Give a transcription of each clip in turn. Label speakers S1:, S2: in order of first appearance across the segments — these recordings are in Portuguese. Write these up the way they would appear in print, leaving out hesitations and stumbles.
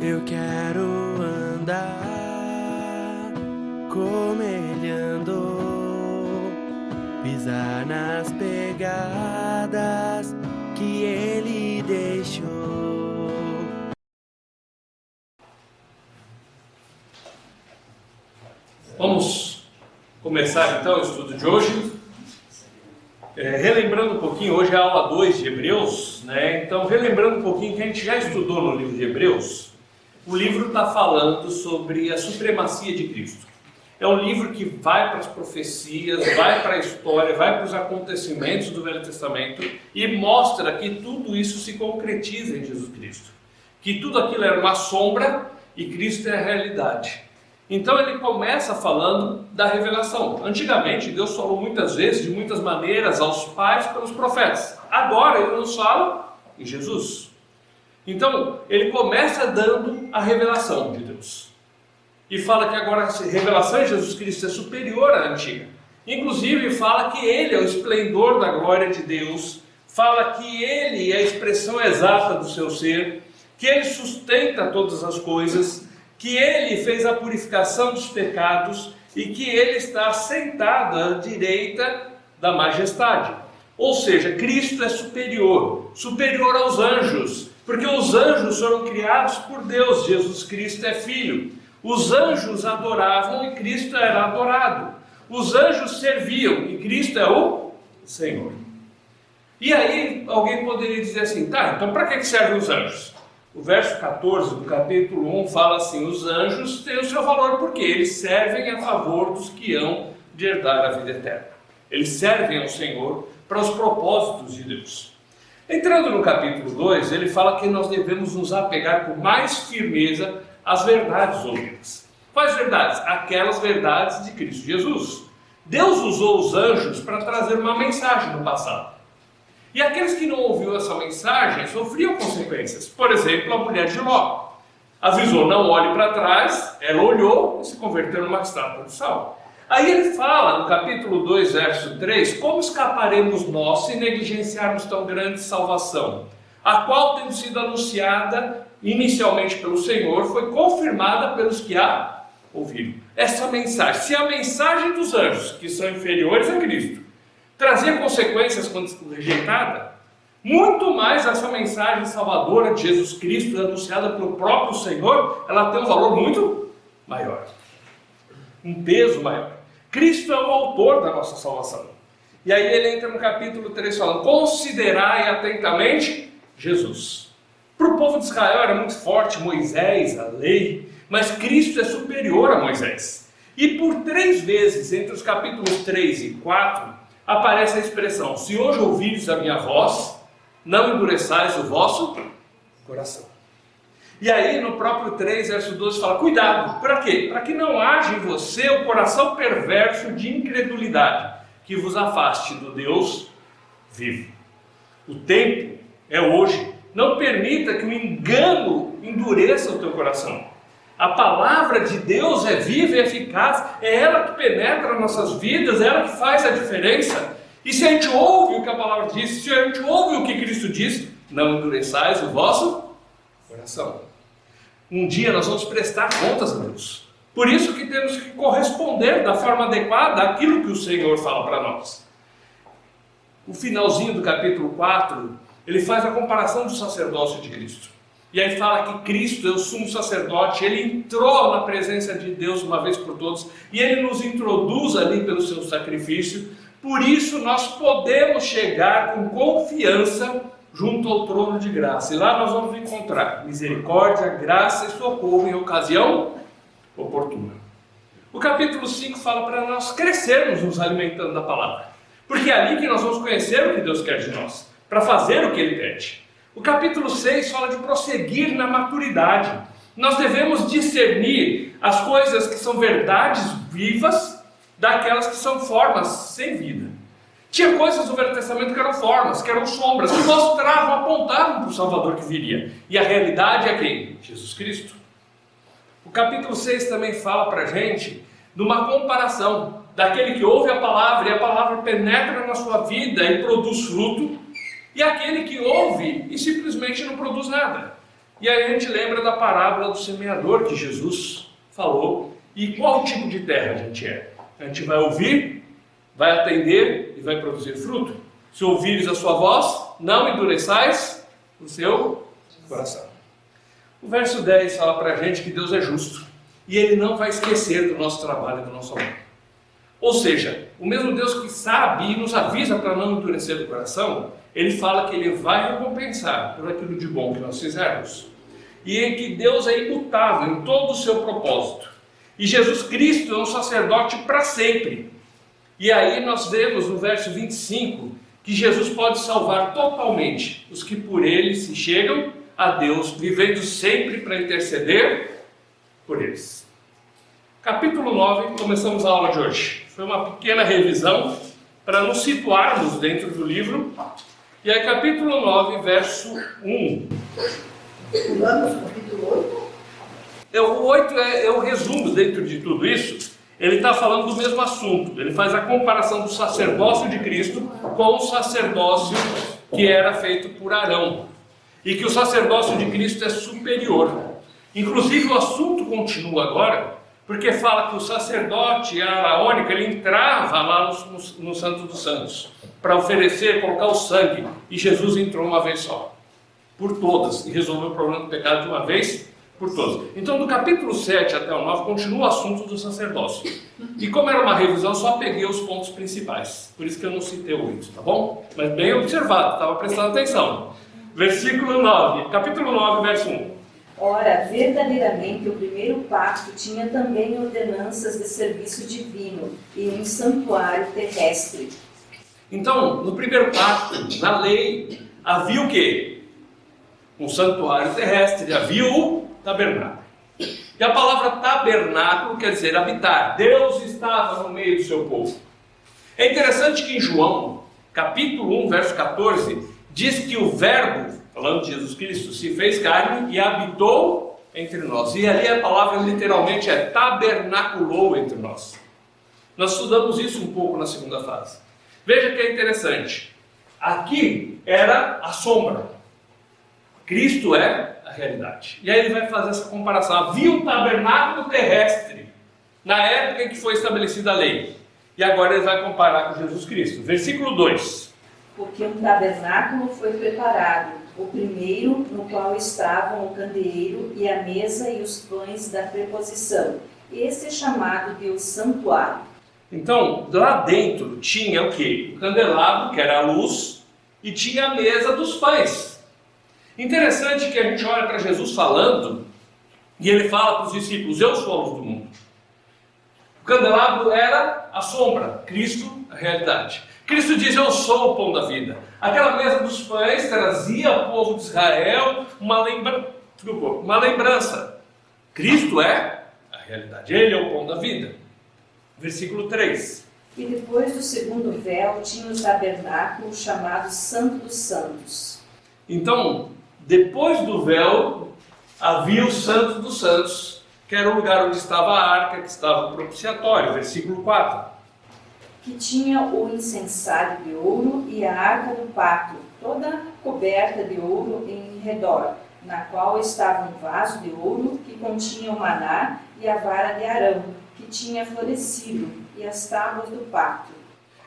S1: Eu quero andar como ele andou, pisar nas pegadas que ele deixou.
S2: Vamos começar então o estudo de hoje. Relembrando um pouquinho, hoje é a aula 2 de Hebreus, né? Então, relembrando um pouquinho que a gente já estudou no livro de Hebreus, o livro está falando sobre a supremacia de Cristo. É um livro que vai para as profecias, vai para a história, vai para os acontecimentos do Velho Testamento e mostra que tudo isso se concretiza em Jesus Cristo. Que tudo aquilo era uma sombra e Cristo é a realidade. Então ele começa falando da revelação. Antigamente Deus falou muitas vezes, de muitas maneiras, aos pais pelos profetas. Agora ele nos fala em Jesus. Então ele começa dando a revelação de Deus. E fala que agora a revelação de Jesus Cristo é superior à antiga. Inclusive fala que ele é o esplendor da glória de Deus. Fala que ele é a expressão exata do seu ser. Que ele sustenta todas as coisas. Que ele fez a purificação dos pecados e que ele está sentado à direita da majestade. Ou seja, Cristo é superior aos anjos, porque os anjos foram criados por Deus, Jesus Cristo é filho. Os anjos adoravam e Cristo era adorado. Os anjos serviam e Cristo é o Senhor. E aí alguém poderia dizer assim, tá, então para que servem os anjos? O verso 14 do capítulo 1 fala assim, os anjos têm o seu valor porque eles servem a favor dos que hão de herdar a vida eterna. Eles servem ao Senhor para os propósitos de Deus. Entrando no capítulo 2, ele fala que nós devemos nos apegar com mais firmeza às verdades ouvidas. Quais verdades? Aquelas verdades de Cristo Jesus. Deus usou os anjos para trazer uma mensagem no passado. E aqueles que não ouviram essa mensagem sofriam consequências. Por exemplo, a mulher de Ló. Avisou, não olhe para trás, ela olhou e se converteu numa estátua de sal. Aí ele fala, no capítulo 2, verso 3, como escaparemos nós se negligenciarmos tão grande salvação, a qual, tendo sido anunciada inicialmente pelo Senhor, foi confirmada pelos que a ouviram. Essa mensagem, se a mensagem dos anjos, que são inferiores a Cristo, trazia consequências quando rejeitada, muito mais essa mensagem salvadora de Jesus Cristo, anunciada pelo próprio Senhor, ela tem um valor muito maior, um peso maior. Cristo é o autor da nossa salvação. E aí ele entra no capítulo 3 falando, considerai atentamente Jesus. Para o povo de Israel era muito forte Moisés, a lei, mas Cristo é superior a Moisés. E por 3 vezes, entre os capítulos 3 e 4, aparece a expressão, se hoje ouvirdes a minha voz, não endureçais o vosso coração. E aí no próprio 3, verso 12 fala, cuidado, para quê? Para que não haja em você o coração perverso de incredulidade, que vos afaste do Deus vivo. O tempo é hoje, não permita que o engano endureça o teu coração. A palavra de Deus é viva e eficaz, é ela que penetra nas nossas vidas, é ela que faz a diferença. E se a gente ouve o que a palavra diz, se a gente ouve o que Cristo diz, não endureçais o vosso coração. Um dia nós vamos prestar contas a Deus. Por isso que temos que corresponder da forma adequada àquilo que o Senhor fala para nós. O finalzinho do capítulo 4, ele faz a comparação do sacerdócio de Cristo. E aí fala que Cristo é o sumo sacerdote, ele entrou na presença de Deus uma vez por todos, e ele nos introduz ali pelo seu sacrifício. Por isso nós podemos chegar com confiança junto ao trono de graça. E lá nós vamos encontrar misericórdia, graça e socorro em ocasião oportuna. O capítulo 5 fala para nós crescermos nos alimentando da palavra. Porque é ali que nós vamos conhecer o que Deus quer de nós, para fazer o que Ele pede. O capítulo 6 fala de prosseguir na maturidade. Nós devemos discernir as coisas que são verdades vivas daquelas que são formas sem vida. Tinha coisas do Velho Testamento que eram formas, que eram sombras, que mostravam, apontavam para o Salvador que viria. E a realidade é quem? Jesus Cristo. O capítulo 6 também fala para a gente de uma comparação daquele que ouve a palavra e a palavra penetra na sua vida e produz fruto, e aquele que ouve e simplesmente não produz nada. E aí a gente lembra da parábola do semeador que Jesus falou. E qual tipo de terra a gente é? A gente vai ouvir, vai atender e vai produzir fruto. Se ouvires a sua voz, não endureçais o seu coração. O verso 10 fala para a gente que Deus é justo. E Ele não vai esquecer do nosso trabalho e do nosso amor. Ou seja, o mesmo Deus que sabe e nos avisa para não endurecer o coração, Ele fala que Ele vai recompensar por aquilo de bom que nós fizermos. E em que Deus é imutável em todo o seu propósito. E Jesus Cristo é um sacerdote para sempre. E aí nós vemos no verso 25 que Jesus pode salvar totalmente os que por Ele se chegam a Deus, vivendo sempre para interceder por eles. Capítulo 9, começamos a aula de hoje. Foi uma pequena revisão para nos situarmos dentro do livro. E aí capítulo 9, verso 1.
S3: Pulamos o capítulo 8?
S2: O 8 é o resumo dentro de tudo isso. Ele está falando do mesmo assunto. Ele faz a comparação do sacerdócio de Cristo com o sacerdócio que era feito por Arão. E que o sacerdócio de Cristo é superior. Inclusive o assunto continua agora, porque fala que o sacerdote araônico, ele entrava lá no Santo dos Santos, para oferecer, colocar o sangue. E Jesus entrou uma vez só, por todas, e resolveu o problema do pecado de uma vez por todas. Então, do capítulo 7 até o 9, continua o assunto do sacerdócio. E como era uma revisão, só peguei os pontos principais. Por isso que eu não citei o 8, tá bom? Mas bem observado, estava prestando atenção. Versículo 9, capítulo 9, verso 1.
S3: Ora, verdadeiramente o primeiro pacto tinha também ordenanças de serviço divino e um santuário terrestre.
S2: Então, no primeiro pacto, na lei, havia o quê? Um santuário terrestre, havia o tabernáculo. E a palavra tabernáculo quer dizer habitar. Deus estava no meio do seu povo. É interessante que em João, capítulo 1, verso 14, diz que o verbo, falando de Jesus Cristo, se fez carne e habitou entre nós. E ali a palavra literalmente é tabernaculou entre nós. Nós estudamos isso um pouco na segunda fase. Veja que é interessante. Aqui era a sombra. Cristo é a realidade. E aí ele vai fazer essa comparação. Havia um tabernáculo terrestre na época em que foi estabelecida a lei. E agora ele vai comparar com Jesus Cristo. Versículo 2.
S3: Porque um tabernáculo foi preparado, o primeiro no qual estavam o candeeiro e a mesa e os pães da preposição. Esse é chamado de o santuário.
S2: Então, lá dentro tinha o quê? O candelabro, que era a luz, e tinha a mesa dos pães. Interessante que a gente olha para Jesus falando, e ele fala para os discípulos, eu sou a luz do mundo. O candelabro era a sombra, Cristo, a realidade. Cristo diz, eu sou o pão da vida. Aquela mesa dos pães trazia ao povo de Israel uma lembrança. Cristo é a realidade, Ele é o pão da vida. Versículo 3.
S3: E depois do segundo véu tinha o tabernáculo chamado Santo dos Santos.
S2: Então, depois do véu, havia o Santo dos Santos, que era o lugar onde estava a arca, que estava o propiciatório. Versículo 4.
S3: Que tinha o incensário de ouro e a arca do pacto, toda coberta de ouro em redor, na qual estava um vaso de ouro que continha o maná e a vara de Arão, que tinha florescido, e as tábuas do pacto.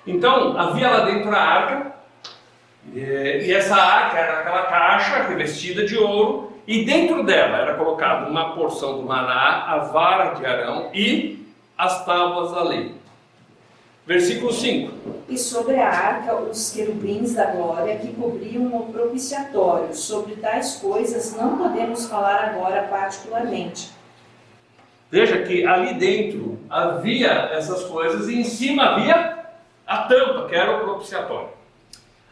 S2: Então, havia lá dentro a arca, e essa arca era aquela caixa revestida de ouro, e dentro dela era colocada uma porção do maná, a vara de Arão e as tábuas da lei. Versículo 5.
S3: E sobre a arca os querubins da glória que cobriam o propiciatório. Sobre tais coisas não podemos falar agora particularmente.
S2: Veja que ali dentro havia essas coisas e em cima havia a tampa, que era o propiciatório.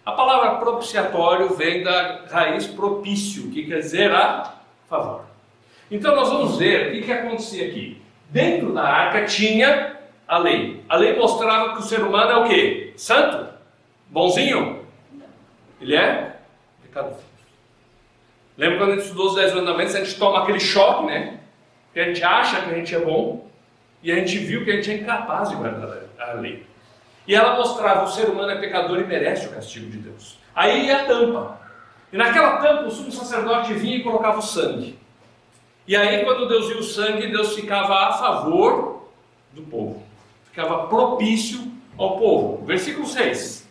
S2: A palavra propiciatório vem da raiz propício, que quer dizer a favor. Então nós vamos ver o que acontecia aqui. Dentro da arca tinha a lei. A lei mostrava que o ser humano é o quê? Santo? Bonzinho? Ele é pecador. Lembra quando a gente estudou os 10 mandamentos, a gente toma aquele choque, né? Que a gente acha que a gente é bom e a gente viu que a gente é incapaz de guardar a lei. E ela mostrava que o ser humano é pecador e merece o castigo de Deus. Aí a tampa. E naquela tampa o sumo sacerdote vinha e colocava o sangue. E aí quando Deus viu o sangue, Deus ficava a favor do povo. Ficava propício ao povo. Versículo 6.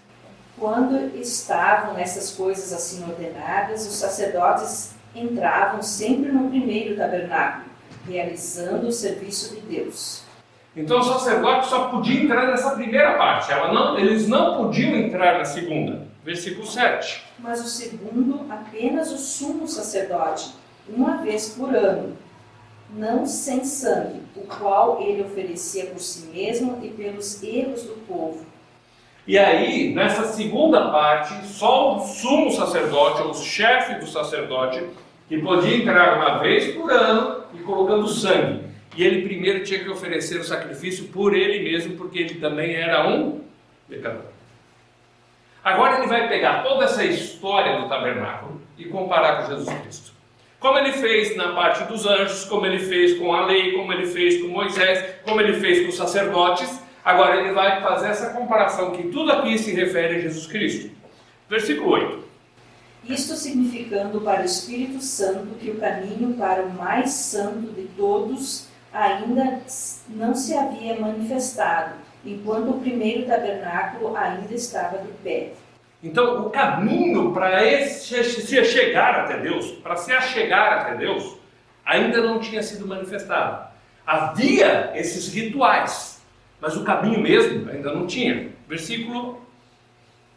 S3: Quando estavam essas coisas assim ordenadas, os sacerdotes entravam sempre no primeiro tabernáculo, realizando o serviço de Deus.
S2: Então o sacerdote só podia entrar nessa primeira parte, eles não podiam entrar na segunda. Versículo 7.
S3: Mas o segundo, apenas o sumo sacerdote, uma vez por ano, não sem sangue, o qual ele oferecia por si mesmo e pelos erros do povo.
S2: E aí, nessa segunda parte, só o sumo sacerdote, ou o chefe do sacerdote, que podia entrar uma vez por ano e colocando sangue. E ele primeiro tinha que oferecer o sacrifício por ele mesmo, porque ele também era um pecador. Agora ele vai pegar toda essa história do tabernáculo e comparar com Jesus Cristo. Como ele fez na parte dos anjos, como ele fez com a lei, como ele fez com Moisés, como ele fez com os sacerdotes, agora ele vai fazer essa comparação, que tudo aqui se refere a Jesus Cristo. Versículo 8.
S3: Isto significando para o Espírito Santo que o caminho para o mais santo de todos ainda não se havia manifestado, enquanto o primeiro tabernáculo ainda estava de pé.
S2: Então, o caminho para se achegar até Deus, ainda não tinha sido manifestado. Havia esses rituais, mas o caminho mesmo ainda não tinha. Versículo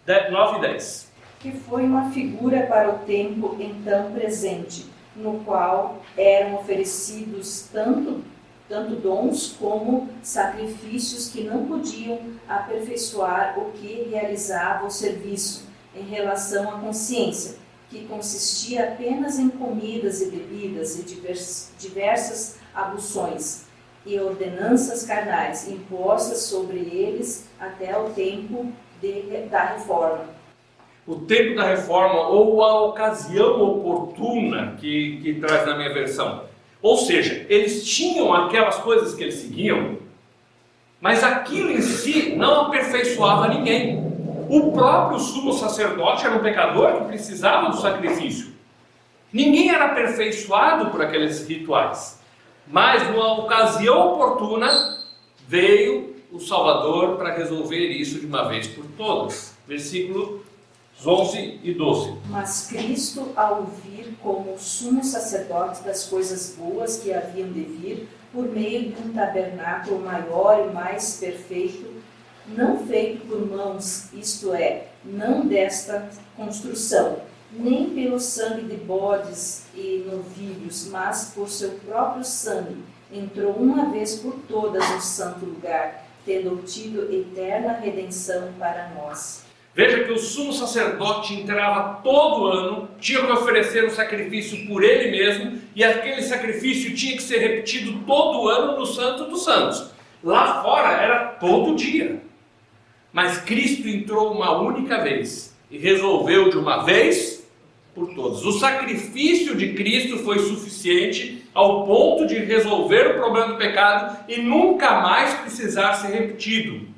S2: 9 e 10.
S3: Que foi uma figura para o tempo então presente, no qual eram oferecidos tanto dons como sacrifícios que não podiam aperfeiçoar o que realizava o serviço em relação à consciência, que consistia apenas em comidas e bebidas e diversas abluções e ordenanças carnais impostas sobre eles até o tempo da reforma.
S2: O tempo da reforma, ou a ocasião oportuna, que traz na minha versão. Ou seja, eles tinham aquelas coisas que eles seguiam, mas aquilo em si não aperfeiçoava ninguém. O próprio sumo sacerdote era um pecador que precisava do sacrifício. Ninguém era aperfeiçoado por aqueles rituais. Mas, numa ocasião oportuna, veio o Salvador para resolver isso de uma vez por todas. Versículo 11 e 12.
S3: Mas Cristo, ao vir como sumo sacerdote das coisas boas que haviam de vir, por meio de um tabernáculo maior e mais perfeito, não feito por mãos, isto é, não desta construção, nem pelo sangue de bodes e novilhos, mas por seu próprio sangue, entrou uma vez por todas no santo lugar, tendo obtido eterna redenção para nós.
S2: Veja que o sumo sacerdote entrava todo ano, tinha que oferecer um sacrifício por ele mesmo, e aquele sacrifício tinha que ser repetido todo ano no Santo dos Santos. Lá fora era todo dia. Mas Cristo entrou uma única vez e resolveu de uma vez por todas. O sacrifício de Cristo foi suficiente ao ponto de resolver o problema do pecado e nunca mais precisar ser repetido.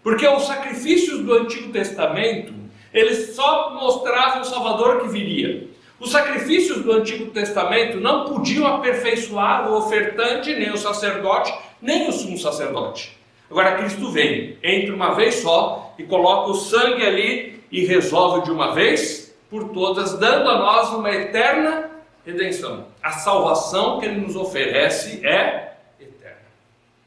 S2: Porque os sacrifícios do Antigo Testamento, eles só mostravam o Salvador que viria. Os sacrifícios do Antigo Testamento não podiam aperfeiçoar o ofertante, nem o sacerdote, nem o sumo sacerdote. Agora Cristo vem, entra uma vez só e coloca o sangue ali e resolve de uma vez por todas, dando a nós uma eterna redenção. A salvação que Ele nos oferece é eterna.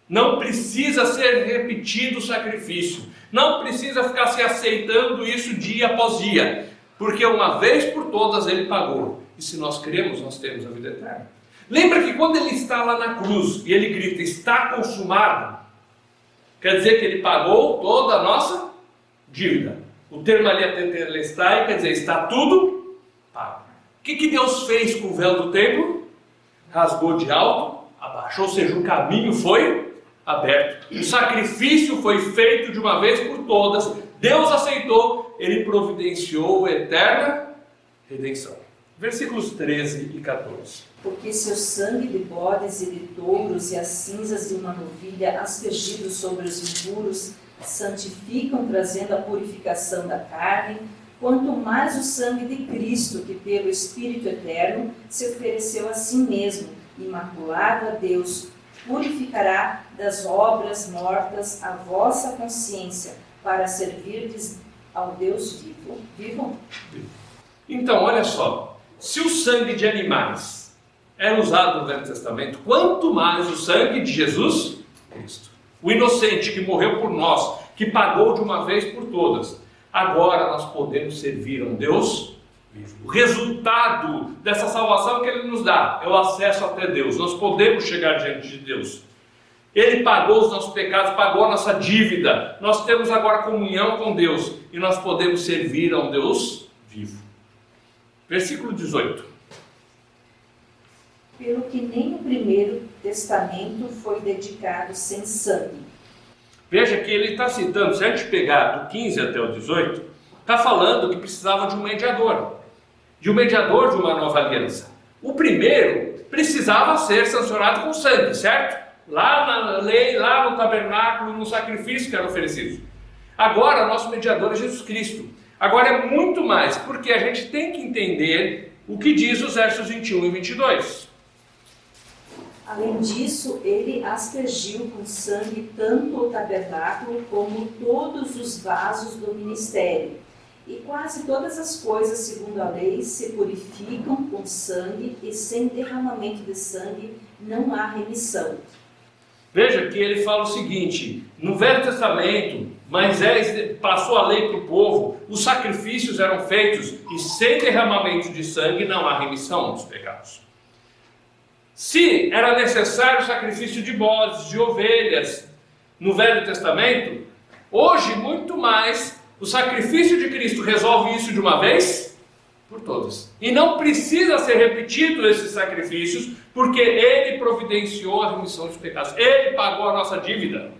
S2: Não precisa ser repetido o sacrifício. Não precisa ficar se aceitando isso dia após dia. Porque uma vez por todas Ele pagou. E se nós cremos, nós temos a vida eterna. Lembra que quando Ele está lá na cruz e Ele grita, está consumado, quer dizer que Ele pagou toda a nossa dívida. O termo ali é tetelestai, quer dizer, está tudo pago. O que Deus fez com o véu do templo? Rasgou de alto a baixo, ou seja, o caminho foi aberto. O sacrifício foi feito de uma vez por todas. Deus aceitou, Ele providenciou eterna redenção. Versículos 13 e 14.
S3: Porque se o sangue de bodes e de touros e as cinzas de uma novilha aspergidos sobre os impuros santificam, trazendo a purificação da carne, quanto mais o sangue de Cristo, que pelo Espírito Eterno se ofereceu a si mesmo, imaculado a Deus, purificará das obras mortas a vossa consciência, para servirdes ao Deus vivo.
S2: Então, olha só, se o sangue de animais era usado no Velho Testamento, quanto mais o sangue de Jesus Cristo, o inocente que morreu por nós, que pagou de uma vez por todas. Agora nós podemos servir a um Deus vivo. O resultado dessa salvação que Ele nos dá é o acesso até Deus. Nós podemos chegar diante de Deus. Ele pagou os nossos pecados, pagou a nossa dívida. Nós temos agora comunhão com Deus e nós podemos servir a um Deus vivo. Versículo 18.
S3: Pelo que nem o primeiro testamento foi dedicado sem sangue.
S2: Veja que ele está citando, se a gente pegar do 15 até o 18, está falando que precisava de um mediador de uma nova aliança. O primeiro precisava ser sancionado com sangue, certo? Lá na lei, lá no tabernáculo, no sacrifício que era oferecido. Agora, nosso mediador é Jesus Cristo. Agora é muito mais, porque a gente tem que entender o que diz os versos 21 e 22.
S3: Além disso, ele aspergiu com sangue tanto o tabernáculo como todos os vasos do ministério. E quase todas as coisas, segundo a lei, se purificam com sangue, e sem derramamento de sangue não há remissão.
S2: Veja que ele fala o seguinte: no Velho Testamento, Moisés passou a lei para o povo, os sacrifícios eram feitos e sem derramamento de sangue não há remissão dos pecados. Se era necessário o sacrifício de bodes, de ovelhas no Velho Testamento, hoje muito mais o sacrifício de Cristo resolve isso de uma vez por todas. E não precisa ser repetido esses sacrifícios, porque Ele providenciou a remissão dos pecados. Ele pagou a nossa dívida.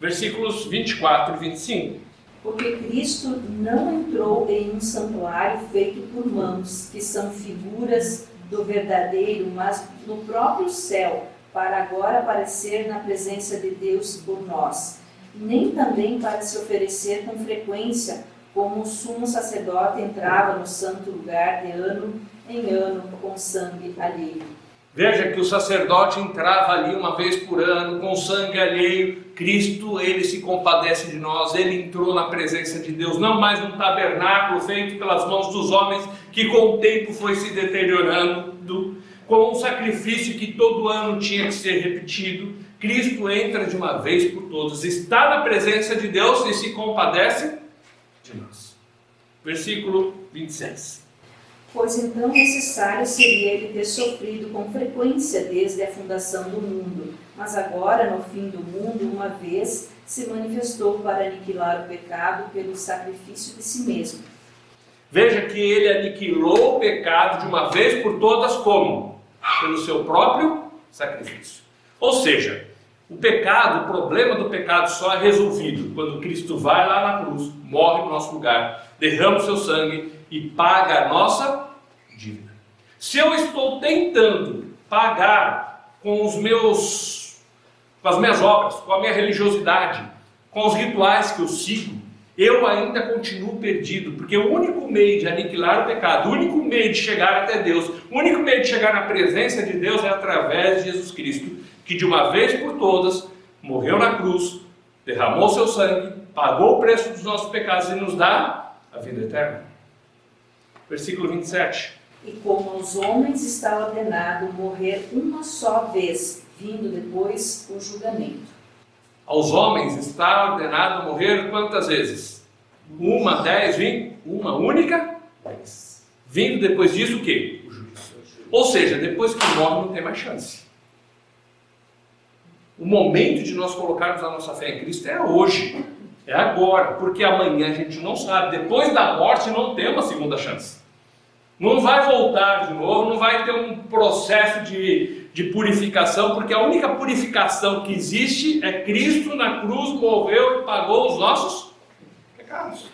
S2: Versículos 24 e 25.
S3: Porque Cristo não entrou em um santuário feito por mãos, que são figuras do verdadeiro, mas no próprio céu, para agora aparecer na presença de Deus por nós. Nem também para se oferecer com frequência, como o sumo sacerdote entrava no santo lugar de ano em ano com sangue alheio.
S2: Veja que o sacerdote entrava ali uma vez por ano com sangue alheio. Cristo, Ele se compadece de nós. Ele entrou na presença de Deus, não mais num tabernáculo feito pelas mãos dos homens, que com o tempo foi se deteriorando, com um sacrifício que todo ano tinha que ser repetido. Cristo entra de uma vez por todas, está na presença de Deus e se compadece de nós. Versículo 26.
S3: Pois então necessário seria ele ter sofrido com frequência desde a fundação do mundo, mas agora, no fim do mundo, uma vez, se manifestou para aniquilar o pecado pelo sacrifício de si mesmo.
S2: Veja que ele aniquilou o pecado de uma vez por todas, como? Pelo seu próprio sacrifício. Ou seja, o pecado, o problema do pecado só é resolvido quando Cristo vai lá na cruz, morre no nosso lugar, derrama o seu sangue e paga a nossa dívida. Se eu estou tentando pagar com as minhas obras, com a minha religiosidade, com os rituais que eu sigo, eu ainda continuo perdido, porque o único meio de aniquilar o pecado, o único meio de chegar até Deus, o único meio de chegar na presença de Deus é através de Jesus Cristo, que de uma vez por todas morreu na cruz, derramou seu sangue, pagou o preço dos nossos pecados e nos dá a vida eterna. Versículo 27.
S3: E como aos homens está ordenado morrer uma só vez, vindo depois o julgamento.
S2: Aos homens está ordenado morrer quantas vezes? 1, 10, 20? Uma única vez. Vindo depois disso o quê? O juízo. Ou seja, depois que morre não tem mais chance. O momento de nós colocarmos a nossa fé em Cristo é hoje. É agora, porque amanhã a gente não sabe. Depois da morte não tem uma segunda chance. Não vai voltar de novo, não vai ter um processo de purificação, porque a única purificação que existe é Cristo na cruz, morreu e pagou os nossos pecados.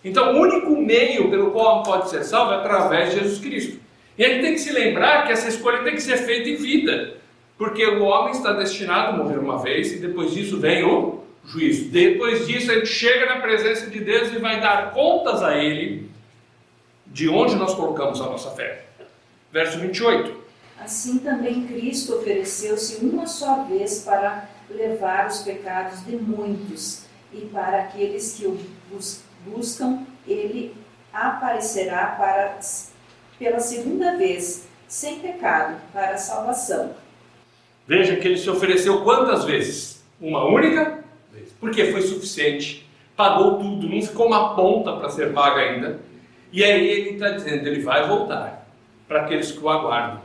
S2: Então, o único meio pelo qual pode ser salvo é através de Jesus Cristo. E a gente tem que se lembrar que essa escolha tem que ser feita em vida, porque o homem está destinado a morrer uma vez e depois disso vem o juízo. Depois disso, a gente chega na presença de Deus e vai dar contas a Ele de onde nós colocamos a nossa fé. Verso 28.
S3: Assim também Cristo ofereceu-se uma só vez para levar os pecados de muitos, e para aqueles que o buscam, ele aparecerá pela segunda vez, sem pecado, para a salvação.
S2: Veja que ele se ofereceu quantas vezes? Uma única vez. Porque foi suficiente. Pagou tudo, não ficou uma ponta para ser paga ainda. E aí ele está dizendo, ele vai voltar para aqueles que o aguardam.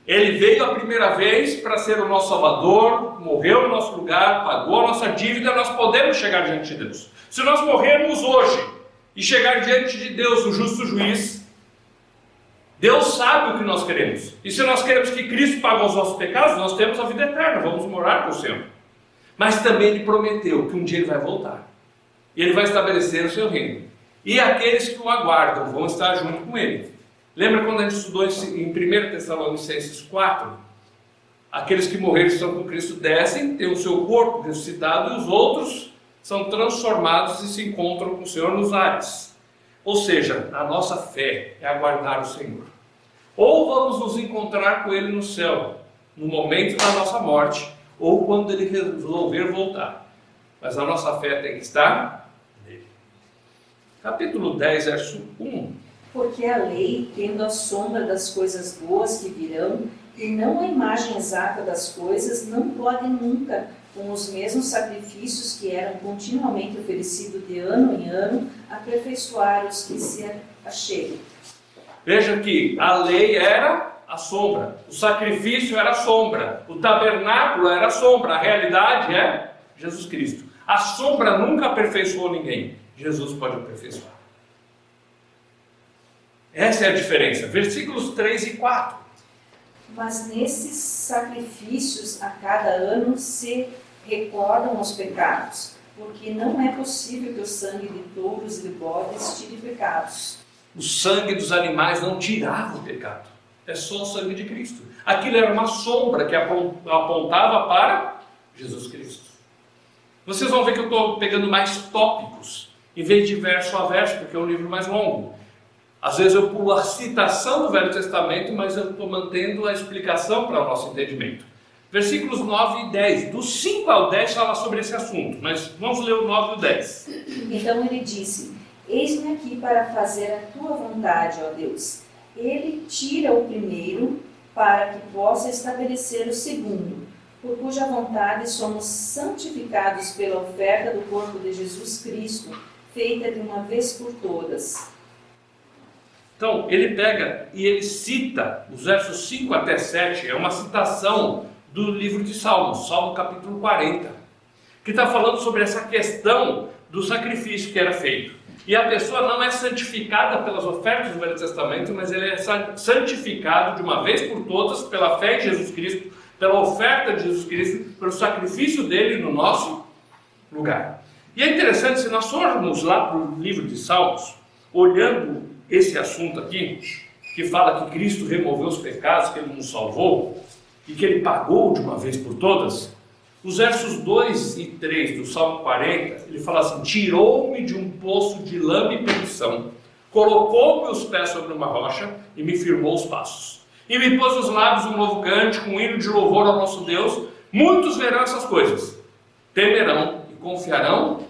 S2: Ele veio a primeira vez para ser o nosso Salvador, morreu no nosso lugar, pagou a nossa dívida, nós podemos chegar diante de Deus. Se nós morrermos hoje e chegar diante de Deus, o justo juiz, Deus sabe o que nós queremos. E se nós queremos que Cristo pague os nossos pecados, nós temos a vida eterna, vamos morar com o Senhor. Mas também Ele prometeu que um dia Ele vai voltar. E Ele vai estabelecer o seu reino. E aqueles que o aguardam vão estar junto com Ele. Lembra quando a gente estudou em 1 Tessalonicenses 4? Aqueles que morreram e estão com Cristo descem, têm o seu corpo ressuscitado, e os outros são transformados e se encontram com o Senhor nos ares. Ou seja, a nossa fé é aguardar o Senhor. Ou vamos nos encontrar com Ele no céu, no momento da nossa morte, ou quando Ele resolver voltar. Mas a nossa fé tem que estar nele. Capítulo 10, verso 1.
S3: Porque a lei, tendo a sombra das coisas boas que virão, e não a imagem exata das coisas, não pode nunca, com os mesmos sacrifícios que eram continuamente oferecidos de ano em ano, aperfeiçoar os que se achegam.
S2: Veja que a lei era a sombra, o sacrifício era a sombra, o tabernáculo era a sombra, a realidade é Jesus Cristo. A sombra nunca aperfeiçoou ninguém, Jesus pode aperfeiçoar. Essa é a diferença. Versículos 3 e 4.
S3: Mas nesses sacrifícios a cada ano se recordam os pecados, porque não é possível que o sangue de touros e de bodes tire pecados.
S2: O sangue dos animais não tirava o pecado. É só o sangue de Cristo. Aquilo era uma sombra que apontava para Jesus Cristo. Vocês vão ver que eu estou pegando mais tópicos, em vez de verso a verso, porque é um livro mais longo. Às vezes eu pulo a citação do Velho Testamento, mas eu estou mantendo a explicação para o nosso entendimento. Versículos 9 e 10. Do 5 ao 10 fala sobre esse assunto, mas vamos ler o 9 e o 10.
S3: Então ele disse: Eis-me aqui para fazer a tua vontade, ó Deus. Ele tira o primeiro para que possa estabelecer o segundo, por cuja vontade somos santificados pela oferta do corpo de Jesus Cristo, feita de uma vez por todas.
S2: Então, ele pega e ele cita os versos 5 até 7, é uma citação do livro de Salmos, Salmo capítulo 40, que está falando sobre essa questão do sacrifício que era feito. E a pessoa não é santificada pelas ofertas do Velho Testamento, mas ele é santificado de uma vez por todas pela fé em Jesus Cristo, pela oferta de Jesus Cristo, pelo sacrifício dele no nosso lugar. E é interessante, se nós formos lá para o livro de Salmos, olhando esse assunto aqui, que fala que Cristo removeu os pecados, que Ele nos salvou, e que Ele pagou de uma vez por todas, os versos 2 e 3 do Salmo 40, ele fala assim: tirou-me de um poço de lama e perdição, colocou meus pés sobre uma rocha e me firmou os passos. E me pôs nos lábios um novo cântico, um hino de louvor ao nosso Deus. Muitos verão essas coisas, temerão e confiarão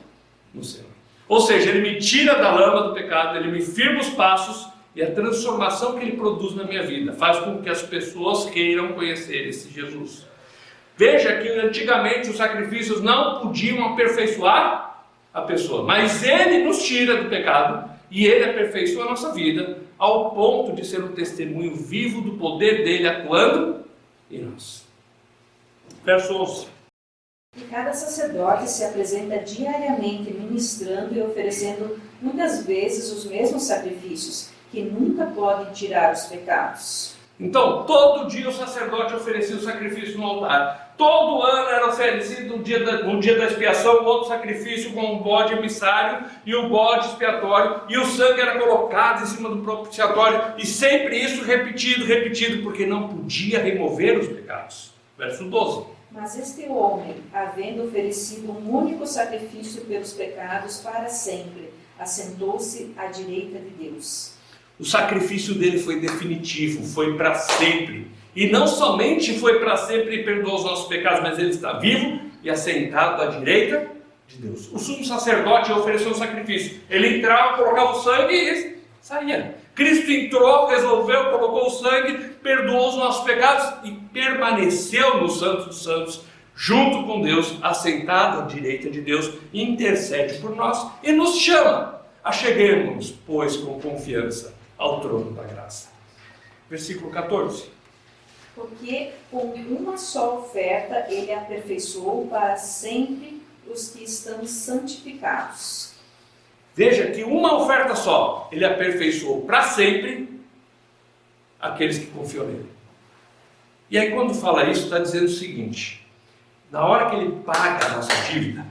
S2: no Senhor. Ou seja, Ele me tira da lama do pecado, Ele me firma os passos, e a transformação que Ele produz na minha vida faz com que as pessoas queiram conhecer esse Jesus. Veja que antigamente os sacrifícios não podiam aperfeiçoar a pessoa, mas Ele nos tira do pecado e Ele aperfeiçoa a nossa vida ao ponto de ser um testemunho vivo do poder dEle atuando em nós. Verso 11.
S3: E cada sacerdote se apresenta diariamente ministrando e oferecendo muitas vezes os mesmos sacrifícios, que nunca podem tirar os pecados.
S2: Então, todo dia o sacerdote oferecia o sacrifício no altar. Todo ano era oferecido no dia da expiação outro sacrifício com um bode emissário e o bode expiatório. E o sangue era colocado em cima do propiciatório. E sempre isso repetido, porque não podia remover os pecados. Verso 12.
S3: Mas este homem, havendo oferecido um único sacrifício pelos pecados para sempre, assentou-se à direita de Deus.
S2: O sacrifício dele foi definitivo, foi para sempre. E não somente foi para sempre e perdoou os nossos pecados, mas ele está vivo e assentado à direita de Deus. O sumo sacerdote ofereceu um sacrifício. Ele entrava, colocava o sangue e saía. Cristo entrou, resolveu, colocou o sangue, perdoou os nossos pecados e permaneceu no Santo dos Santos, junto com Deus, assentado à direita de Deus, intercede por nós e nos chama. Acheguemos, pois, com confiança ao trono da graça. Versículo 14.
S3: Porque com uma só oferta ele aperfeiçoou para sempre os que estão santificados.
S2: Veja que uma oferta só, ele aperfeiçoou para sempre aqueles que confiam nele. E aí quando fala isso, está dizendo o seguinte: na hora que ele paga a nossa dívida,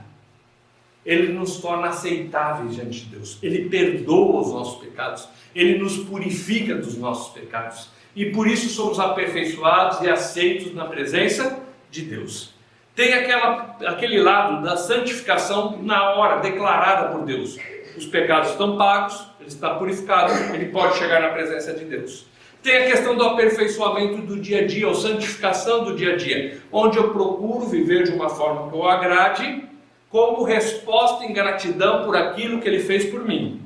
S2: ele nos torna aceitáveis diante de Deus. Ele perdoa os nossos pecados, ele nos purifica dos nossos pecados. E por isso somos aperfeiçoados e aceitos na presença de Deus. Tem aquele lado da santificação na hora, declarada por Deus. Os pecados estão pagos, ele está purificado, ele pode chegar na presença de Deus. Tem a questão do aperfeiçoamento do dia a dia, ou santificação do dia a dia, onde eu procuro viver de uma forma que eu agrade, como resposta em gratidão por aquilo que ele fez por mim.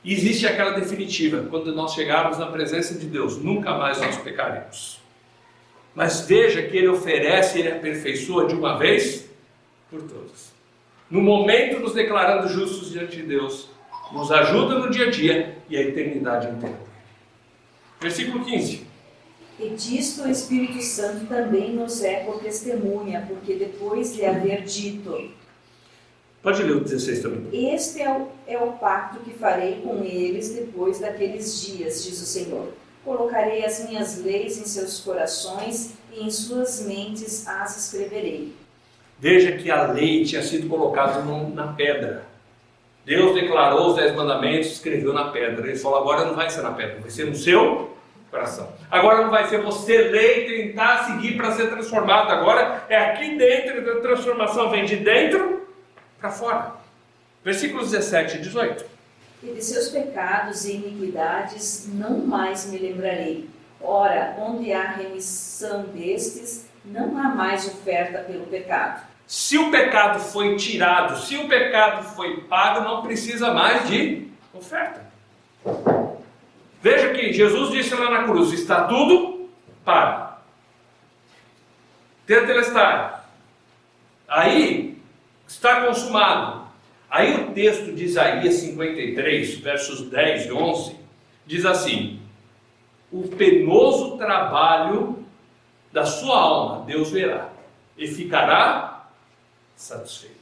S2: E existe aquela definitiva, quando nós chegarmos na presença de Deus, nunca mais nós pecaremos. Mas veja que ele oferece, ele aperfeiçoa de uma vez por todas. No momento nos declarando justos diante de Deus, nos ajuda no dia a dia e a eternidade inteira. Versículo 15.
S3: E disto o Espírito Santo também nos é por testemunha, porque depois de haver dito:
S2: Pode ler o 16 também.
S3: Este é o pacto que farei com eles depois daqueles dias, diz o Senhor. Colocarei as minhas leis em seus corações e em suas mentes as escreverei.
S2: Veja que a lei tinha sido colocada na pedra. Deus declarou os 10 mandamentos, escreveu na pedra. Ele falou: agora não vai ser na pedra, vai ser no seu coração. Agora não vai ser você ler e tentar seguir para ser transformado. Agora é aqui dentro, a transformação vem de dentro para fora. Versículos 17 e 18.
S3: E de seus pecados e iniquidades não mais me lembrarei. Ora, onde há remissão destes, não há mais oferta pelo pecado.
S2: Se o pecado foi tirado, se o pecado foi pago, não precisa mais de oferta. Veja que Jesus disse lá na cruz: está tudo pago. Tetelestai. Aí está consumado. Aí o texto de Isaías 53, versos 10 e 11, diz assim: o penoso trabalho da sua alma Deus verá e ficará satisfeito.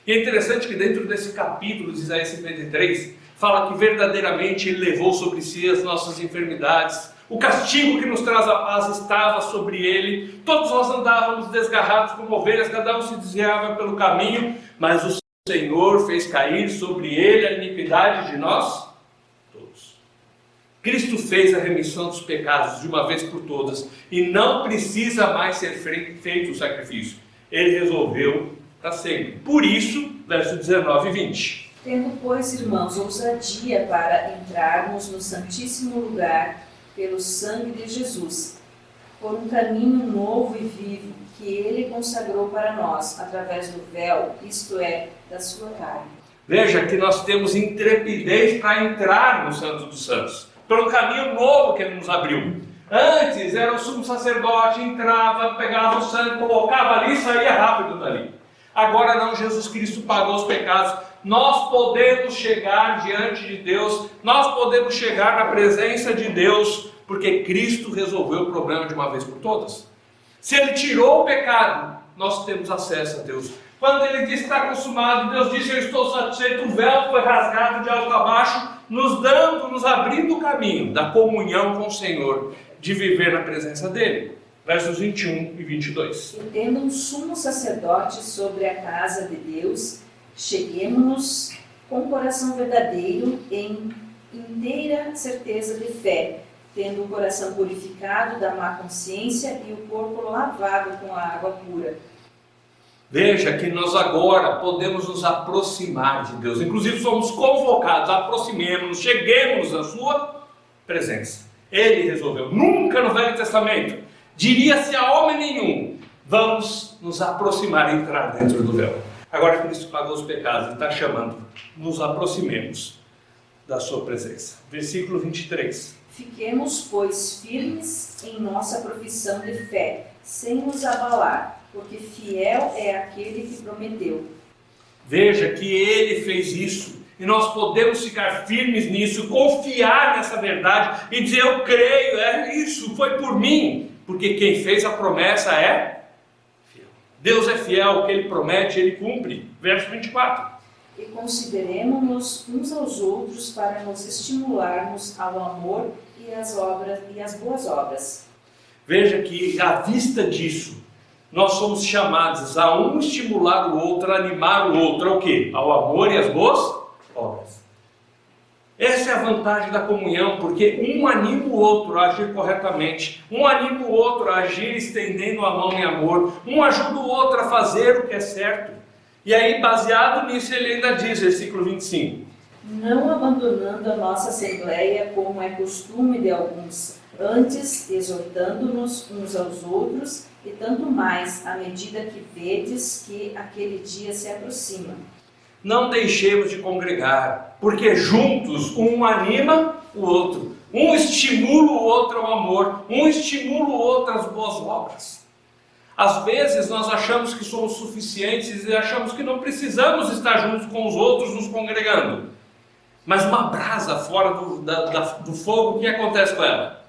S2: E é interessante que dentro desse capítulo de Isaías 53, fala que verdadeiramente ele levou sobre si as nossas enfermidades. O castigo que nos traz a paz estava sobre ele. Todos nós andávamos desgarrados como ovelhas, cada um se desviava pelo caminho, mas o Senhor fez cair sobre ele a iniquidade de nós todos. Cristo fez a remissão dos pecados de uma vez por todas e não precisa mais ser feito o sacrifício. Ele resolveu para sempre. Por isso, verso 19 e 20.
S3: Tendo, pois, irmãos, ousadia para entrarmos no Santíssimo Lugar pelo sangue de Jesus, por um caminho novo e vivo, que ele consagrou para nós, através do véu, isto é, da sua carne.
S2: Veja que nós temos intrepidez para entrar no Santo dos Santos, pelo caminho novo que ele nos abriu. Antes era o sumo sacerdote, entrava, pegava o sangue, colocava ali e saía rápido dali. Agora não, Jesus Cristo pagou os pecados. Nós podemos chegar diante de Deus, nós podemos chegar na presença de Deus, porque Cristo resolveu o problema de uma vez por todas. Se Ele tirou o pecado, nós temos acesso a Deus. Quando Ele disse está consumado, Deus disse eu estou satisfeito, o véu foi rasgado de alto a baixo, nos abrindo o caminho da comunhão com o Senhor, de viver na presença dEle. Versos 21 e 22.
S3: E tendo um sumo sacerdote sobre a casa de Deus, cheguemo-nos com coração verdadeiro em inteira certeza de fé, tendo o coração purificado da má consciência e o corpo lavado com a água pura.
S2: Veja que nós agora podemos nos aproximar de Deus. Inclusive somos convocados, aproximemos-nos, cheguemos à sua presença. Ele resolveu. Nunca no Velho Testamento diria-se a homem nenhum: vamos nos aproximar e entrar dentro do véu. Agora Cristo pagou os pecados e está chamando: nos aproximemos da sua presença. Versículo 23.
S3: Fiquemos, pois, firmes em nossa profissão de fé, sem nos abalar, porque fiel é aquele que prometeu.
S2: Veja que ele fez isso, e nós podemos ficar firmes nisso, confiar nessa verdade e dizer: eu creio, isso foi por mim, porque quem fez a promessa é fiel. Deus é fiel, o que ele promete, ele cumpre. Verso 24.
S3: E consideremos-nos uns aos outros para nos estimularmos ao amor e às boas obras.
S2: Veja que, à vista disso, nós somos chamados a um estimular o outro, a animar o outro, ao quê? Ao amor e às boas obras. Essa é a vantagem da comunhão, porque um anima o outro a agir corretamente, um anima o outro a agir estendendo a mão em amor, um ajuda o outro a fazer o que é certo. E aí, baseado nisso, ele ainda diz, versículo 25:
S3: não abandonando a nossa assembleia, como é costume de alguns, antes exortando-nos uns aos outros, e tanto mais à medida que vedes que aquele dia se aproxima.
S2: Não deixemos de congregar, porque juntos um anima o outro, um estimula o outro ao amor, um estimula o outro às boas obras. Às vezes nós achamos que somos suficientes e achamos que não precisamos estar juntos com os outros nos congregando. Mas uma brasa fora do fogo, o que acontece com ela?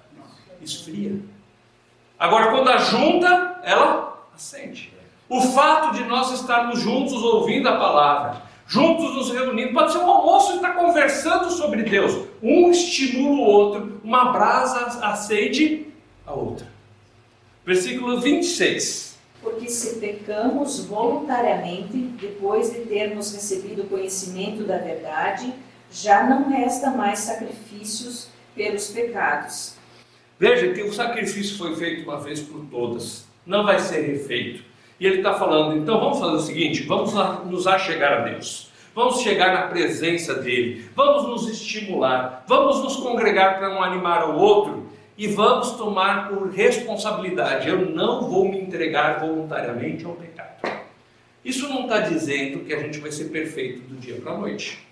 S2: Esfria. Agora, quando ajunta, ela acende. O fato de nós estarmos juntos ouvindo a palavra, juntos nos reunindo, pode ser um almoço e estar conversando sobre Deus. Um estimula o outro, uma brasa acende a outra. Versículo 26.
S3: Porque se pecamos voluntariamente, depois de termos recebido o conhecimento da verdade, já não resta mais sacrifícios pelos pecados.
S2: Veja que o sacrifício foi feito uma vez por todas, não vai ser refeito. E ele está falando: então vamos fazer o seguinte, vamos nos achegar a Deus, vamos chegar na presença dele, vamos nos estimular, vamos nos congregar para um animar ao outro, e vamos tomar por responsabilidade: eu não vou me entregar voluntariamente ao pecado. Isso não está dizendo que a gente vai ser perfeito do dia para a noite.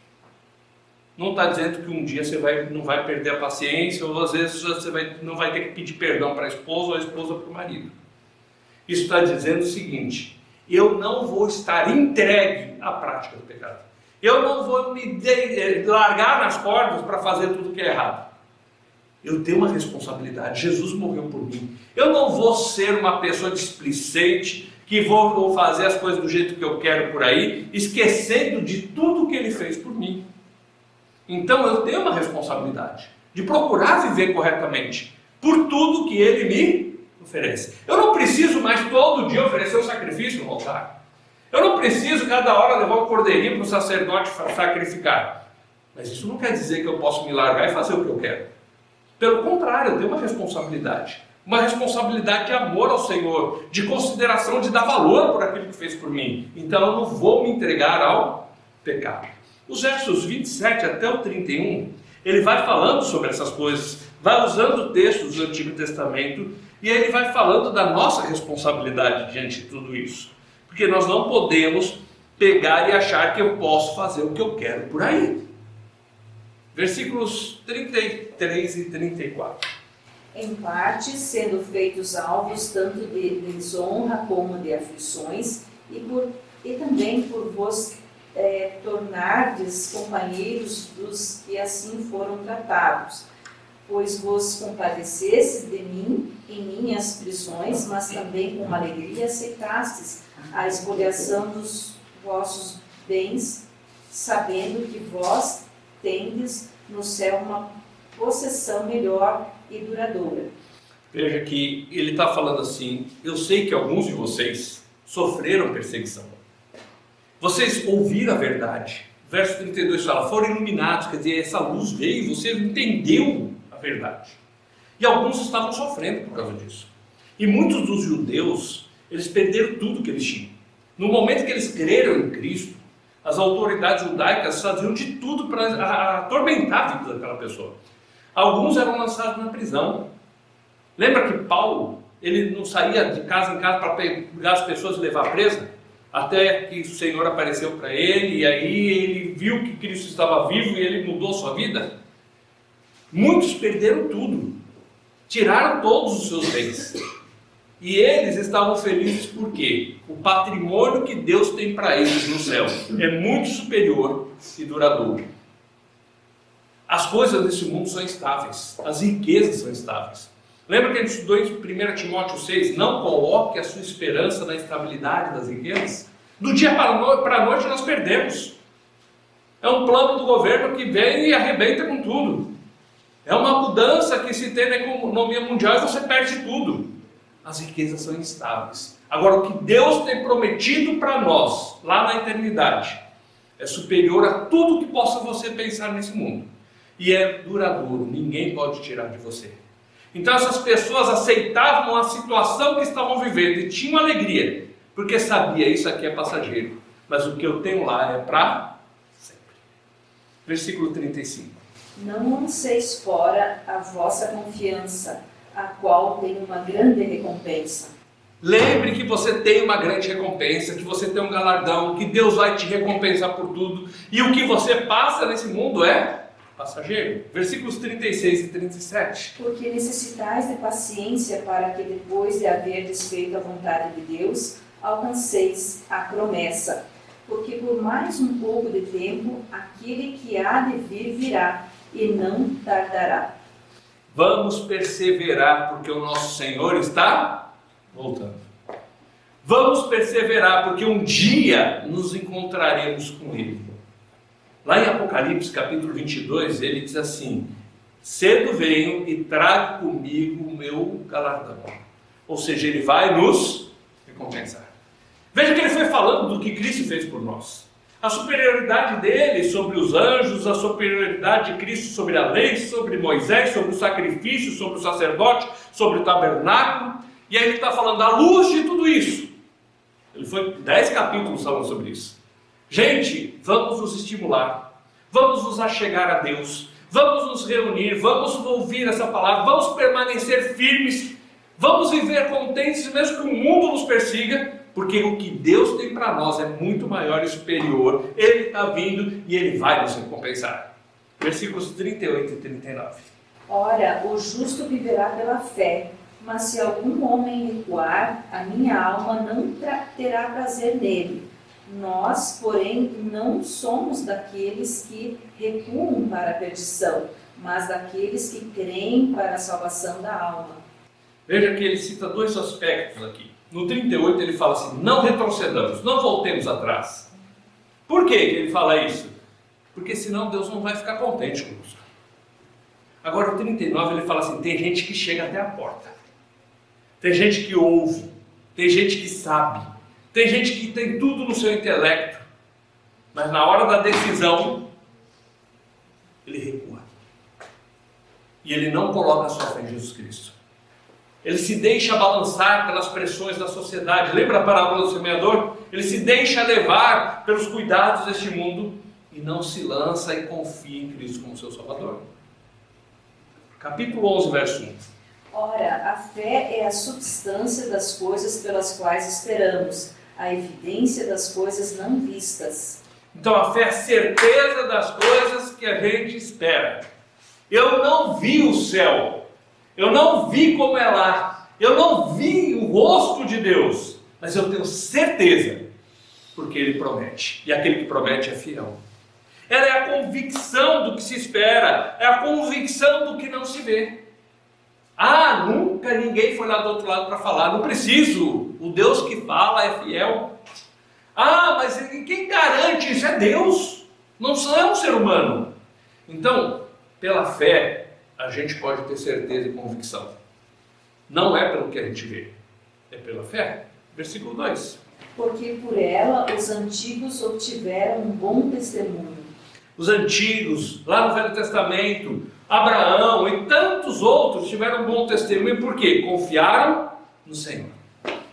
S2: Não está dizendo que um dia você não vai perder a paciência, ou às vezes você não vai ter que pedir perdão para a esposa ou a esposa para o marido. Isso está dizendo o seguinte: eu não vou estar entregue à prática do pecado. Eu não vou me largar nas cordas para fazer tudo que é errado. Eu tenho uma responsabilidade. Jesus morreu por mim. Eu não vou ser uma pessoa displicente, que vou fazer as coisas do jeito que eu quero por aí, esquecendo de tudo que ele fez por mim. Então eu tenho uma responsabilidade de procurar viver corretamente por tudo que ele me oferece. Eu não preciso mais todo dia oferecer um sacrifício no altar. Eu não preciso cada hora levar um cordeirinho para o sacerdote sacrificar. Mas isso não quer dizer que eu posso me largar e fazer o que eu quero. Pelo contrário, eu tenho uma responsabilidade de amor ao Senhor, de consideração, de dar valor por aquilo que fez por mim. Então eu não vou me entregar ao pecado. Os versos 27 até o 31, ele vai falando sobre essas coisas, vai usando textos do Antigo Testamento, e ele vai falando da nossa responsabilidade diante de tudo isso. Porque nós não podemos pegar e achar que eu posso fazer o que eu quero por aí. Versículos 33 e 34.
S3: Em parte, sendo feitos alvos tanto de desonra como de aflições, e também por vos tornardes companheiros dos que assim foram tratados, pois vos compadecesses de mim em minhas prisões, mas também com alegria aceitastes a expoliação dos vossos bens, sabendo que vós tendes no céu uma possessão melhor e duradoura.
S2: Veja que ele está falando assim: eu sei que alguns de vocês sofreram perseguição. Vocês ouviram a verdade. Verso 32 fala: foram iluminados, quer dizer, essa luz veio e você entendeu a verdade. E alguns estavam sofrendo por causa disso. E muitos dos judeus, eles perderam tudo que eles tinham. No momento que eles creram em Cristo, as autoridades judaicas faziam de tudo para atormentar a vida daquela pessoa. Alguns eram lançados na prisão. Lembra que Paulo, ele não saía de casa em casa para pegar as pessoas e levar presa? Até que o Senhor apareceu para ele, e aí ele viu que Cristo estava vivo e ele mudou sua vida. Muitos perderam tudo, tiraram todos os seus bens. E eles estavam felizes porque o patrimônio que Deus tem para eles no céu é muito superior e duradouro. As coisas desse mundo são instáveis, as riquezas são instáveis. Lembra que a gente estudou em 1 Timóteo 6? Não coloque a sua esperança na estabilidade das riquezas. Do dia para a noite nós perdemos. É um plano do governo que vem e arrebenta com tudo. É uma mudança que se tem na economia mundial e você perde tudo. As riquezas são instáveis. Agora, o que Deus tem prometido para nós, lá na eternidade, é superior a tudo que possa você pensar nesse mundo. E é duradouro, ninguém pode tirar de você. Então essas pessoas aceitavam a situação que estavam vivendo e tinham alegria, porque sabia, isso aqui é passageiro, mas o que eu tenho lá é para sempre. Versículo 35.
S3: Não lanceis fora a vossa confiança, a qual tem uma grande recompensa.
S2: Lembre que você tem uma grande recompensa, que você tem um galardão, que Deus vai te recompensar por tudo, e o que você passa nesse mundo é passageiro. Versículos 36 e 37.
S3: Porque necessitais de paciência para que depois de haver desfeito a vontade de Deus, alcanceis a promessa. Porque por mais um pouco de tempo, aquele que há de vir virá, e não tardará.
S2: Vamos perseverar, porque o nosso Senhor está voltando. Vamos perseverar, porque um dia nos encontraremos com Ele. Lá em Apocalipse, capítulo 22, ele diz assim: cedo venho e trago comigo o meu galardão. Ou seja, ele vai nos recompensar. Veja que ele foi falando do que Cristo fez por nós. A superioridade dele sobre os anjos, a superioridade de Cristo sobre a lei, sobre Moisés, sobre o sacrifício, sobre o sacerdote, sobre o tabernáculo. E aí ele está falando à luz de tudo isso. Ele foi 10 capítulos falando sobre isso. Gente, vamos nos estimular, vamos nos achegar a Deus, vamos nos reunir, vamos ouvir essa palavra, vamos permanecer firmes, vamos viver contentes mesmo que o mundo nos persiga, porque o que Deus tem para nós é muito maior e superior. Ele está vindo e Ele vai nos recompensar. Versículos 38 e 39.
S3: Ora, o justo viverá pela fé, mas se algum homem recuar, a minha alma não terá prazer nele. Nós, porém, não somos daqueles que recuam para a perdição, mas daqueles que creem para a salvação da alma.
S2: Veja que ele cita dois aspectos aqui. No 38 ele fala assim: não retrocedamos, não voltemos atrás. Por que ele fala isso? Porque senão Deus não vai ficar contente conosco. Agora no 39 ele fala assim: tem gente que chega até a porta, tem gente que ouve, tem gente que sabe, tem gente que tem tudo no seu intelecto, mas na hora da decisão, ele recua. E ele não coloca a sua fé em Jesus Cristo. Ele se deixa balançar pelas pressões da sociedade. Lembra a parábola do semeador? Ele se deixa levar pelos cuidados deste mundo e não se lança e confia em Cristo como seu Salvador. Capítulo 11, verso 1.
S3: Ora, a fé é a substância das coisas pelas quais esperamos, a evidência das coisas não vistas.
S2: Então a fé é a certeza das coisas que a gente espera. Eu não vi o céu, eu não vi como é lá, eu não vi o rosto de Deus, mas eu tenho certeza, porque Ele promete, e aquele que promete é fiel. Ela é a convicção do que se espera, é a convicção do que não se vê. Ah, nunca ninguém foi lá do outro lado para falar, não preciso, o Deus que fala é fiel. Ah, mas quem garante isso? É Deus, não é um ser humano. Então, pela fé, a gente pode ter certeza e convicção. Não é pelo que a gente vê, é pela fé. Versículo 2.
S3: Porque por ela os antigos obtiveram um bom testemunho.
S2: Os antigos, lá no Velho Testamento, Abraão e tantos outros tiveram um bom testemunho, por quê? Confiaram no Senhor.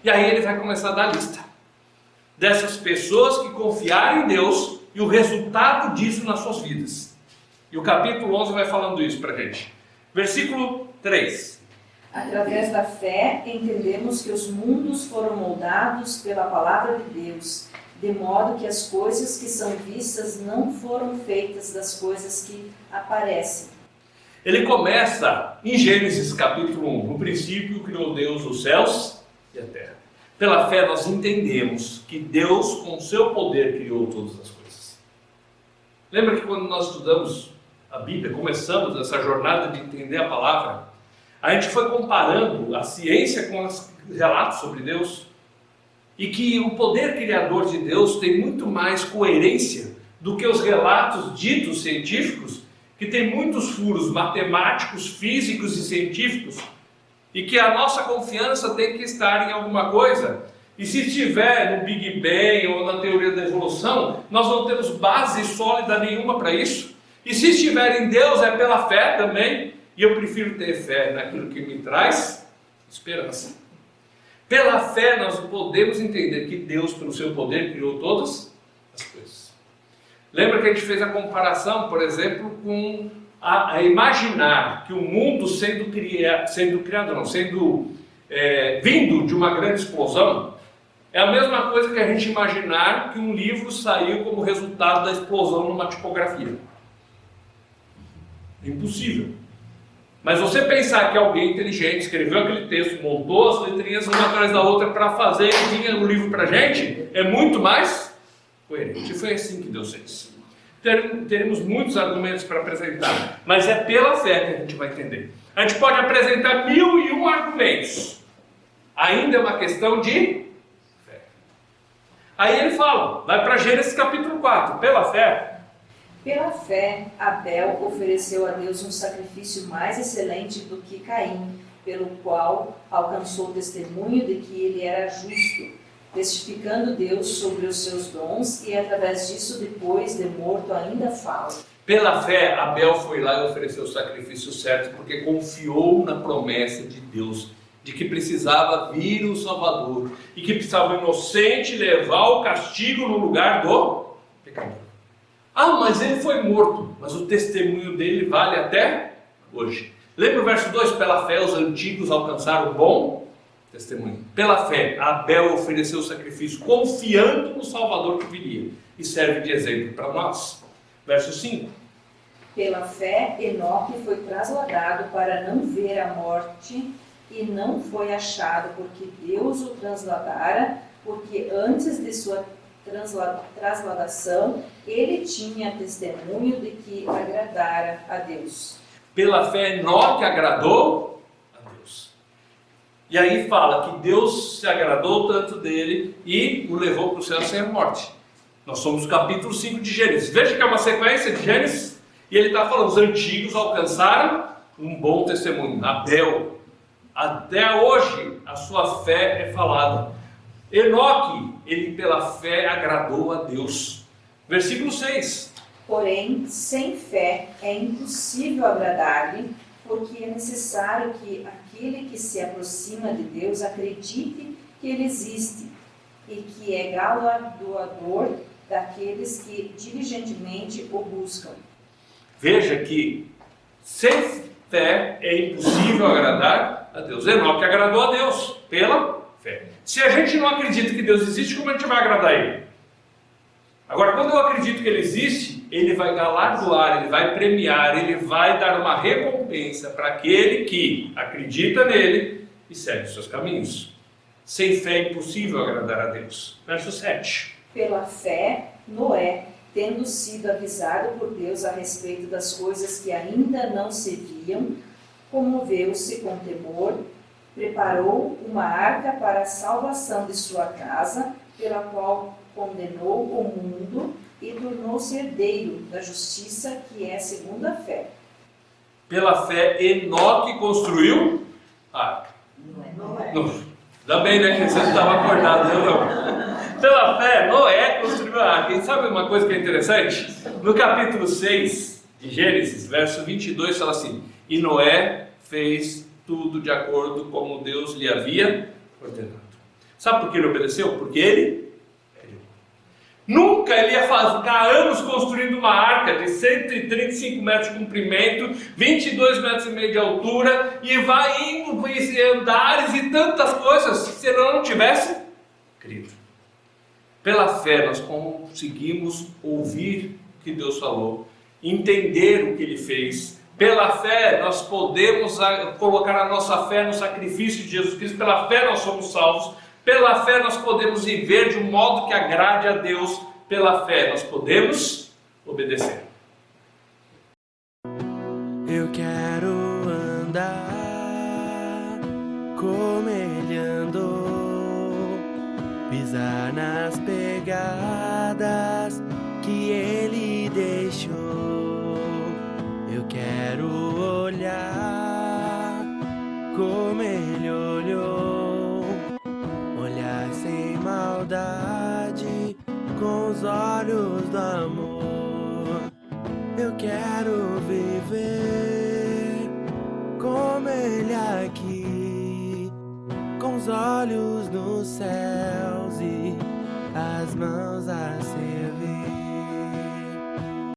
S2: E aí ele vai começar a dar lista dessas pessoas que confiaram em Deus e o resultado disso nas suas vidas. E o capítulo 11 vai falando isso para a gente. Versículo 3.
S3: Através da fé, entendemos que os mundos foram moldados pela palavra de Deus, de modo que as coisas que são vistas não foram feitas das coisas que aparecem.
S2: Ele começa em Gênesis capítulo 1. No princípio criou Deus os céus e a terra. Pela fé nós entendemos que Deus com o seu poder criou todas as coisas. Lembra que quando nós estudamos a Bíblia, começamos essa jornada de entender a palavra, a gente foi comparando a ciência com os relatos sobre Deus, e que o poder criador de Deus tem muito mais coerência do que os relatos ditos científicos, que tem muitos furos matemáticos, físicos e científicos, e que a nossa confiança tem que estar em alguma coisa. E se estiver no Big Bang ou na teoria da evolução, nós não temos base sólida nenhuma para isso. E se estiver em Deus é pela fé também, e eu prefiro ter fé naquilo que me traz esperança. Pela fé nós podemos entender que Deus, pelo seu poder, criou todas as coisas. Lembra que a gente fez a comparação, por exemplo, com a imaginar que o mundo vindo de uma grande explosão, é a mesma coisa que a gente imaginar que um livro saiu como resultado da explosão numa tipografia. É impossível. Mas você pensar que alguém inteligente escreveu aquele texto, montou as letrinhas uma atrás da outra para fazer e vinha no livro para a gente, é muito mais coerente. E foi assim que Deus fez. Teremos muitos argumentos para apresentar, mas é pela fé que a gente vai entender. A gente pode apresentar 1001 argumentos, ainda é uma questão de fé. Aí ele fala, vai para Gênesis capítulo 4, pela fé.
S3: Pela fé, Abel ofereceu a Deus um sacrifício mais excelente do que Caim, pelo qual alcançou o testemunho de que ele era justo, testificando Deus sobre os seus dons, e através disso, depois de morto, ainda fala.
S2: Pela fé, Abel foi lá e ofereceu o sacrifício certo, porque confiou na promessa de Deus, de que precisava vir o Salvador, e que precisava o inocente levar o castigo no lugar do pecador. Ah, mas ele foi morto, mas o testemunho dele vale até hoje. Lembra o verso 2? Pela fé os antigos alcançaram bom testemunho. Pela fé, Abel ofereceu o sacrifício confiando no Salvador que viria, e serve de exemplo para nós. Verso 5.
S3: Pela fé, Enoque foi trasladado para não ver a morte, e não foi achado, porque Deus o trasladara, porque antes de sua trasladação, ele tinha testemunho de que agradara a Deus.
S2: Pela fé, Enoque agradou a Deus. E aí fala que Deus se agradou tanto dele e o levou para o céu sem a morte. Nós somos no capítulo 5 de Gênesis. Veja que é uma sequência de Gênesis, e ele está falando, os antigos alcançaram um bom testemunho. Abel, até hoje a sua fé é falada. Enoque, ele pela fé agradou a Deus. Versículo 6.
S3: Porém, sem fé é impossível agradar-lhe, porque é necessário que aquele que se aproxima de Deus acredite que ele existe e que é galardoador daqueles que diligentemente o buscam.
S2: Veja que sem fé é impossível agradar a Deus. Enoque agradou a Deus pela fé. Se a gente não acredita que Deus existe, como a gente vai agradar Ele? Agora, quando eu acredito que Ele existe, Ele vai galardoar, Ele vai premiar, Ele vai dar uma recompensa para aquele que acredita nele e segue os seus caminhos. Sem fé é impossível agradar a Deus. Verso 7.
S3: Pela fé, Noé, tendo sido avisado por Deus a respeito das coisas que ainda não se viam, comoveu-se com temor, preparou uma arca para a salvação de sua casa, pela qual condenou o mundo e tornou-se herdeiro da justiça, que é segundo a fé.
S2: Pela fé, Enoque construiu a arca.
S3: Noé.
S2: Ainda bem, né, que você estava acordado, eu não. Pela fé, Noé construiu a arca. E sabe uma coisa que é interessante? No capítulo 6 de Gênesis, verso 22, fala assim: e Noé fez tudo de acordo como Deus lhe havia ordenado. Sabe por que ele obedeceu? Porque ele nunca ele ia ficar anos construindo uma arca de 135 metros de comprimento, 22 metros e meio de altura, e vai indo conhecer andares e tantas coisas, se ele não tivesse crido. Pela fé nós conseguimos ouvir o que Deus falou, entender o que Ele fez. Pela fé nós podemos colocar a nossa fé no sacrifício de Jesus Cristo. Pela fé nós somos salvos. Pela fé nós podemos viver de um modo que agrade a Deus. Pela fé nós podemos obedecer.
S1: Eu quero andar como Ele andou, pisar nas pegadas que Ele deixou. Eu quero olhar como Ele olhou, olhar sem maldade, com os olhos do amor. Eu quero viver como Ele aqui, com os olhos no céu.